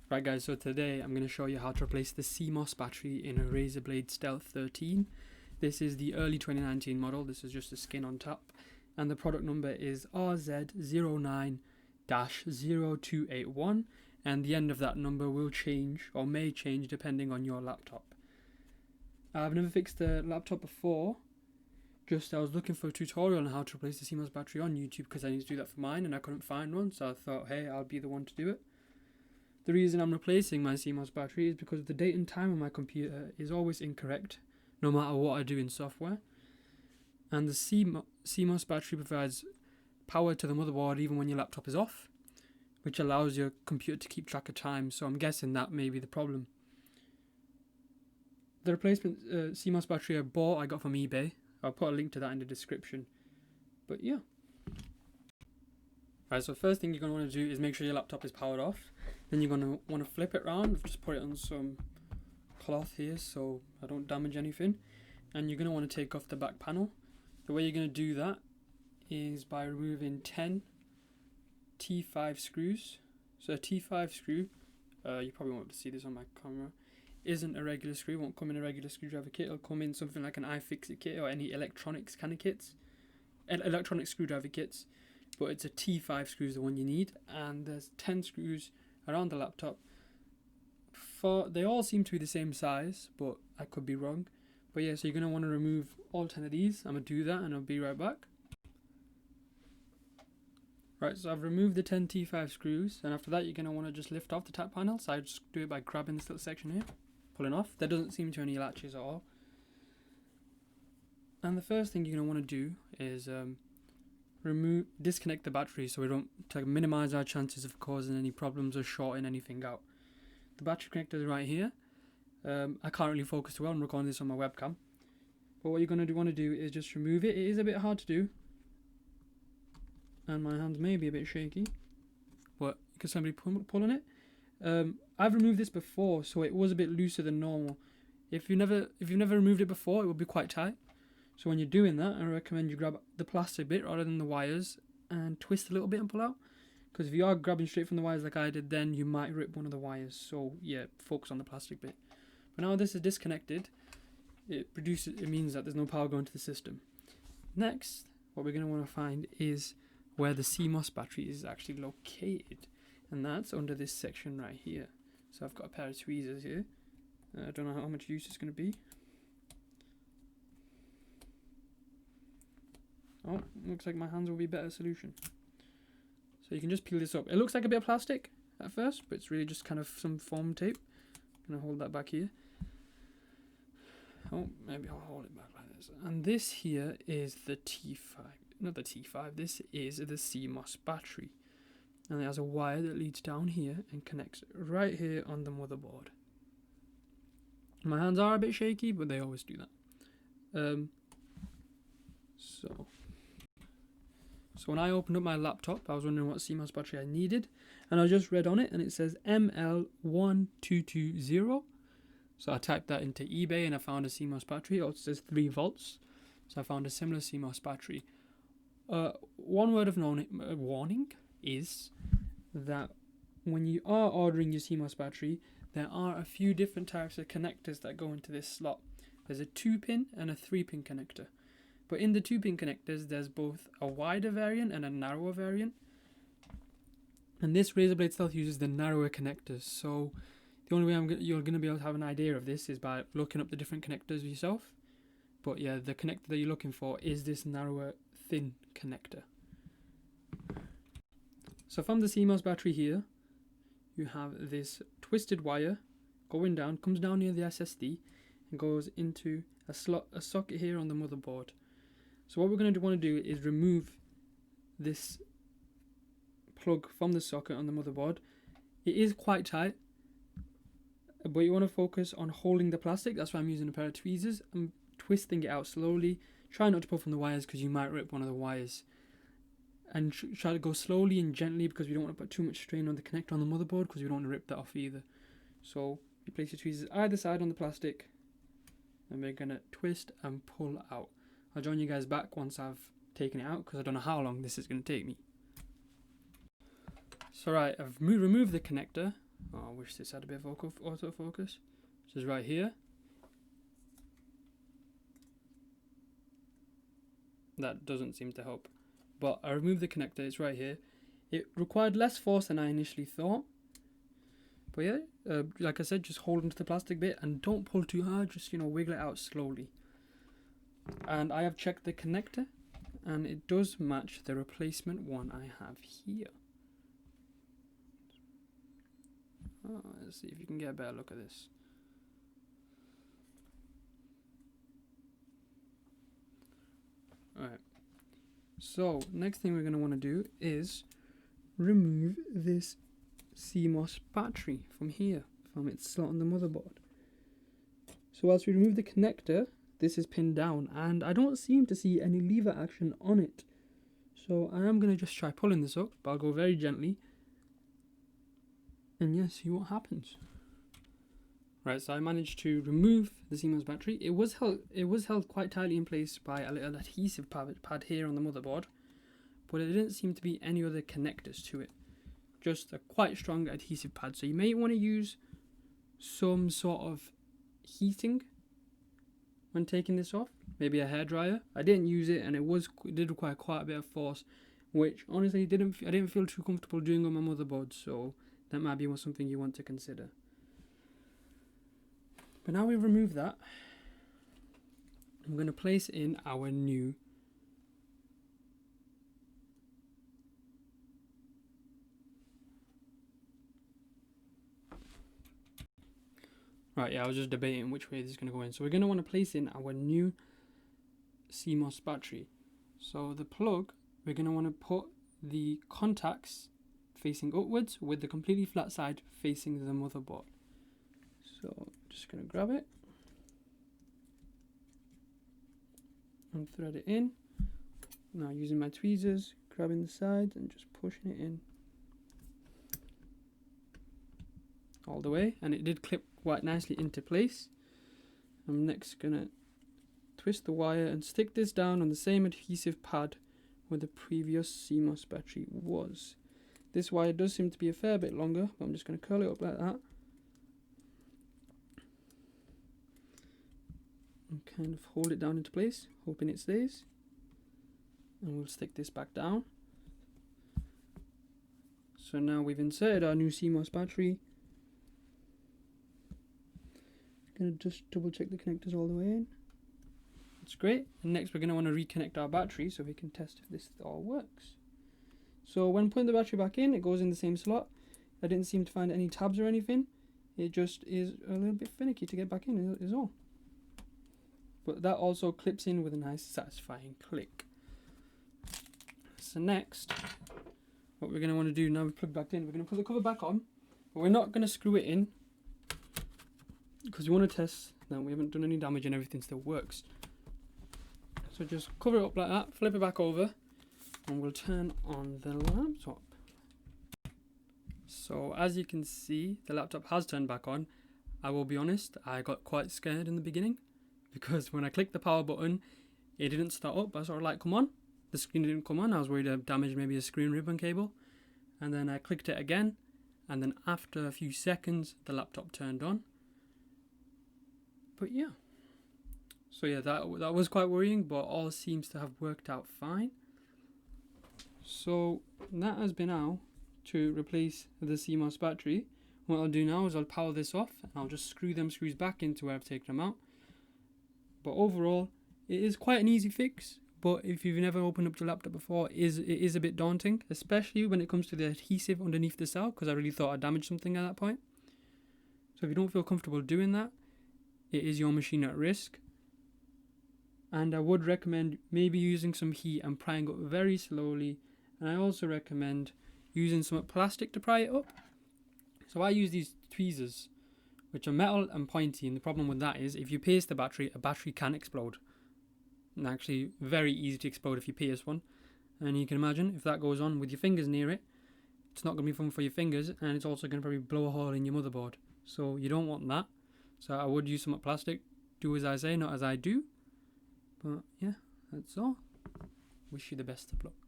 Right guys, so today I'm going to show you how to replace the CMOS battery in a RAZER BLADE STEALTH 13. This is the early 2019 model. This is just a skin on top, and the product number is RZ09-0281, and the end of that number will change or may change depending on your laptop. I've never fixed the laptop before. I was looking for a tutorial on how to replace the CMOS battery on YouTube because I need to do that for mine and I couldn't find one, so I thought, hey, I'll be the one to do it. The reason I'm replacing my CMOS battery is because the date and time on my computer is always incorrect, no matter what I do in software. And the CMOS battery provides power to the motherboard even when your laptop is off, which allows your computer to keep track of time, so I'm guessing that may be the problem. The replacement CMOS battery I got from eBay. I'll put a link to that in the description. But yeah. Right, so first thing you're going to want to do is make sure your laptop is powered off. Then you're going to want to flip it around, just put it on some cloth here so I don't damage anything. And you're going to want to take off the back panel. The way you're going to do that is by removing 10 T5 screws. So a T5 screw, you probably won't be able to see this on my camera, isn't a regular screw, won't come in a regular screwdriver kit. It'll come in something like an iFixit kit or any electronics kind of kits, electronic screwdriver kits. But it's a T5 screw is the one you need, and there's 10 screws around the laptop. They all seem to be the same size, but I could be wrong. But yeah, so you're going to want to remove all 10 of these. I'm going to do that and I'll be right back. Right, so I've removed the 10 T5 screws, and after that you're going to want to just lift off the tap panel. So I just do it by grabbing this little section here, pulling off. There doesn't seem to be any latches at all. And the first thing you're going to want to do is disconnect the battery so we don't, to minimize our chances of causing any problems or shorting anything out. The battery connector is right here. I can't really focus too well. I'm recording this on my webcam. But what you're going to want to do is just remove it. It is a bit hard to do, and my hands may be a bit shaky, but you can simply pull on it. I've removed this before, so it was a bit looser than normal. If you've never removed it before, it will be quite tight. So when you're doing that, I recommend you grab the plastic bit rather than the wires and twist a little bit and pull out. Because if you are grabbing straight from the wires like I did, then you might rip one of the wires. So yeah, focus on the plastic bit. But now this is disconnected, it means that there's no power going to the system. Next, what we're going to want to find is where the CMOS battery is actually located. And that's under this section right here. So I've got a pair of tweezers here. I don't know how much use it's going to be. Oh, looks like my hands will be a better solution. So you can just peel this up. It looks like a bit of plastic at first, but it's really just kind of some foam tape. I'm going to hold that back here. Oh, maybe I'll hold it back like this. And this here is the T5. Not the T5, this is the CMOS battery. And it has a wire that leads down here and connects right here on the motherboard. My hands are a bit shaky, but they always do that. So when I opened up my laptop, I was wondering what CMOS battery I needed, and I just read on it, and it says ML1220. So I typed that into eBay, and I found a CMOS battery. It also says 3 volts. So I found a similar CMOS battery. One word of warning is that when you are ordering your CMOS battery, there are a few different types of connectors that go into this slot. There's a 2-pin and a 3-pin connector. But in the 2-pin connectors, there's both a wider variant and a narrower variant. And this RAZER BLADE STEALTH uses the narrower connectors. So the only way you're going to be able to have an idea of this is by looking up the different connectors yourself. But yeah, the connector that you're looking for is this narrower, thin connector. So from the CMOS battery here, you have this twisted wire going down, comes down near the SSD, and goes into a socket here on the motherboard. So what we're going to want to do is remove this plug from the socket on the motherboard. It is quite tight, but you want to focus on holding the plastic. That's why I'm using a pair of tweezers. I'm twisting it out slowly. Try not to pull from the wires because you might rip one of the wires. And try to go slowly and gently because we don't want to put too much strain on the connector on the motherboard because we don't want to rip that off either. So you place your tweezers either side on the plastic, and we're going to twist and pull out. I'll join you guys back once I've taken it out because I don't know how long this is going to take me. So right, I've removed the connector Oh, I wish this had a bit of autofocus. This is right here. That doesn't seem to help. But I removed the connector, it's right here. It required less force than I initially thought. But yeah, like I said, just hold onto the plastic bit and don't pull too hard, just, you know, wiggle it out slowly. And I have checked the connector and it does match the replacement one I have here. Oh, let's see if you can get a better look at this. Alright, so next thing we're going to want to do is remove this CMOS battery from here, from its slot on the motherboard. So as we remove the connector, this is pinned down and I don't seem to see any lever action on it. So I am going to just try pulling this up, but I'll go very gently and yeah, see what happens. Right, so I managed to remove the CMOS battery. It was held quite tightly in place by a little adhesive pad here on the motherboard, but there didn't seem to be any other connectors to it. Just a quite strong adhesive pad. So you may want to use some sort of heating when taking this off. Maybe a hairdryer. I didn't use it, and it did require quite a bit of force, which honestly I didn't feel too comfortable doing on my motherboard. So that might be something you want to consider. But now we've removed that, I'm going to place in our new I was just debating which way this is going to go in. So we're going to want to place in our new CMOS battery. So the plug, we're going to want to put the contacts facing upwards with the completely flat side facing the motherboard. So I'm just going to grab it and thread it in. Now using my tweezers, grabbing the sides and just pushing it in all the way, and it did clip quite nicely into place. I'm next going to twist the wire and stick this down on the same adhesive pad where the previous CMOS battery was. This wire does seem to be a fair bit longer, but I'm just going to curl it up like that. And kind of hold it down into place, hoping it stays. And we'll stick this back down. So now we've inserted our new CMOS battery. Going to just double check the connectors all the way in. That's great. And next we're going to want to reconnect our battery so we can test if this all works. So when putting the battery back in, it goes in the same slot. I didn't seem to find any tabs or anything. It just is a little bit finicky to get back in is all. But that also clips in with a nice satisfying click. So next, what we're going to want to do now we've plugged back in, we're going to put the cover back on, but we're not going to screw it in because we want to test that we haven't done any damage and everything still works. So just cover it up like that, flip it back over, and we'll turn on the laptop. So as you can see, the laptop has turned back on. I will be honest, I got quite scared in the beginning because when I clicked the power button, it didn't start up. I sort of like, come on. The screen didn't come on. I was worried I'd damaged maybe a screen ribbon cable. And then I clicked it again. And then after a few seconds, the laptop turned on. But yeah. So yeah, that was quite worrying, but all seems to have worked out fine. So that has been how to replace the CMOS battery. What I'll do now is I'll power this off and I'll just screw them screws back into where I've taken them out. But overall, it is quite an easy fix. But if you've never opened up your laptop before, it is a bit daunting, especially when it comes to the adhesive underneath the cell, because I really thought I damaged something at that point. So if you don't feel comfortable doing that, it is your machine at risk. And I would recommend maybe using some heat and prying up very slowly. And I also recommend using some plastic to pry it up. So I use these tweezers, which are metal and pointy, and the problem with that is if you pierce the battery, a battery can explode. And actually very easy to explode if you pierce one. And you can imagine if that goes on with your fingers near it, it's not going to be fun for your fingers, and it's also going to probably blow a hole in your motherboard. So you don't want that. So I would use some plastic. Do as I say, not as I do. But yeah, that's all. Wish you the best of luck.